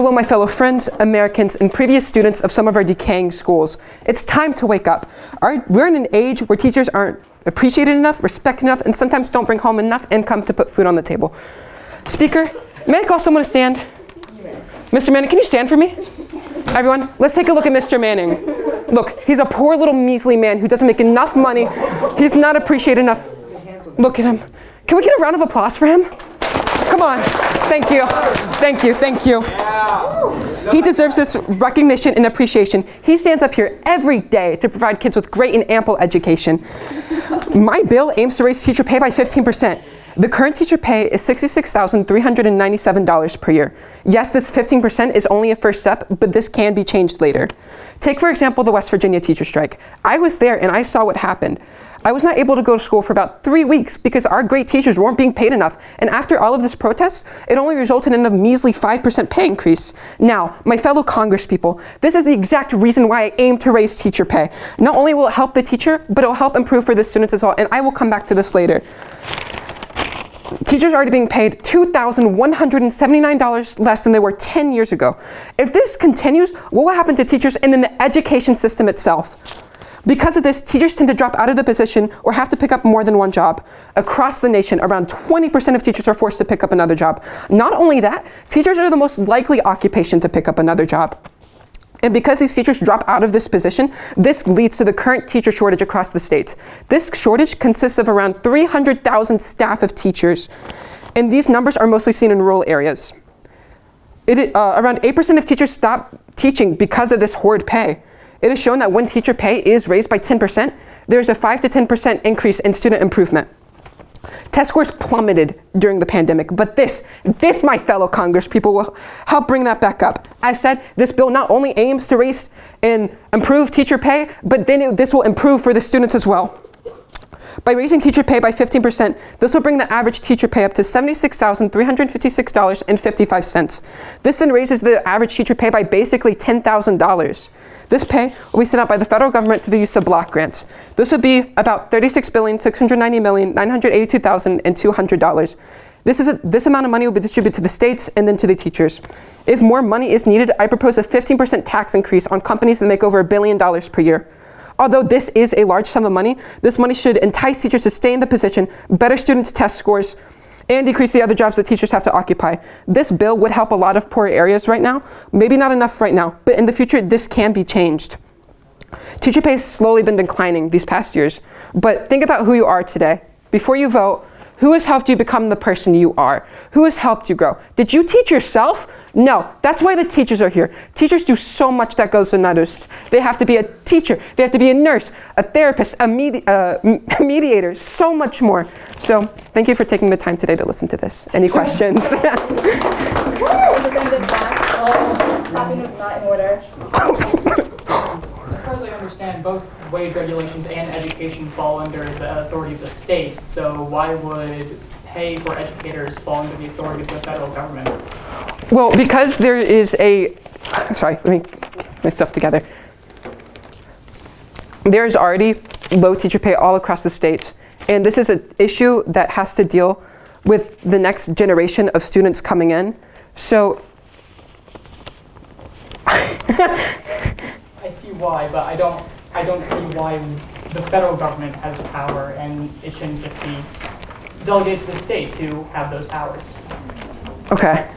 Hello, my fellow friends, Americans, and previous students of some of our decaying schools. It's time to wake up. We're in an age where teachers aren't appreciated enough, respected enough, and sometimes don't bring home enough income to put food on the table. Speaker, may I call someone to stand? Mr. Manning, can you stand for me? Everyone, let's take a look at Mr. Manning. Look, he's a poor little measly man who doesn't make enough money. He's not appreciated enough. Look at him. Can we get a round of applause for him? Come on. Thank you. Thank you. Thank you. He deserves this recognition and appreciation. He stands up here every day to provide kids with great and ample education. My bill aims to raise teacher pay by 15%. The current teacher pay is $66,397 per year. Yes, this 15% is only a first step, but this can be changed later. Take, for example, the West Virginia teacher strike. I was there and I saw what happened. I was not able to go to school for about 3 weeks because our great teachers weren't being paid enough. And after all of this protest, it only resulted in a measly 5% pay increase. Now, my fellow Congresspeople, this is the exact reason why I aim to raise teacher pay. Not only will it help the teacher, but it will help improve for the students as well. And I will come back to this later. Teachers are already being paid $2,179 less than they were 10 years ago. If this continues, what will happen to teachers and in the education system itself? Because of this, teachers tend to drop out of the position or have to pick up more than one job. Across the nation, around 20% of teachers are forced to pick up another job. Not only that, teachers are the most likely occupation to pick up another job. And because these teachers drop out of this position, this leads to the current teacher shortage across the states. This shortage consists of around 300,000 staff of teachers, and these numbers are mostly seen in rural areas. Around 8% of teachers stop teaching because of this horrid pay. It is shown that when teacher pay is raised by 10%, there's a 5 to 10% increase in student improvement. Test scores plummeted during the pandemic, but this, my fellow Congresspeople, will help bring that back up. I said this bill not only aims to raise and improve teacher pay, but then this will improve for the students as well. By raising teacher pay by 15%, this will bring the average teacher pay up to $76,356.55. This then raises the average teacher pay by basically $10,000. This pay will be sent out by the federal government through the use of block grants. This would be about $36,690,982,200. This amount of money will be distributed to the states and then to the teachers. If more money is needed, I propose a 15% tax increase on companies that make over $1 billion per year. Although this is a large sum of money, this money should entice teachers to stay in the position, better students' test scores, and decrease the other jobs that teachers have to occupy. This bill would help a lot of poor areas right now. Maybe not enough right now, but in the future, this can be changed. Teacher pay has slowly been declining these past years, but think about who you are today. Before you vote, who has helped you become the person you are? Who has helped you grow? Did you teach yourself? No, that's why the teachers are here. Teachers do so much that goes unnoticed. They have to be a teacher, they have to be a nurse, a therapist, a mediator, so much more. So thank you for taking the time today to listen to this. Any questions? Representative Max, clapping was not in order. As far as I understand, both wage regulations and education fall under the authority of the states, so why would pay for educators fall under the authority of the federal government? Well, because there is sorry, let me get my stuff together. There is already low teacher pay all across the states, and this is an issue that has to deal with the next generation of students coming in. So I see why, but I don't see why the federal government has the power, and it shouldn't just be delegated to the states who have those powers. Okay.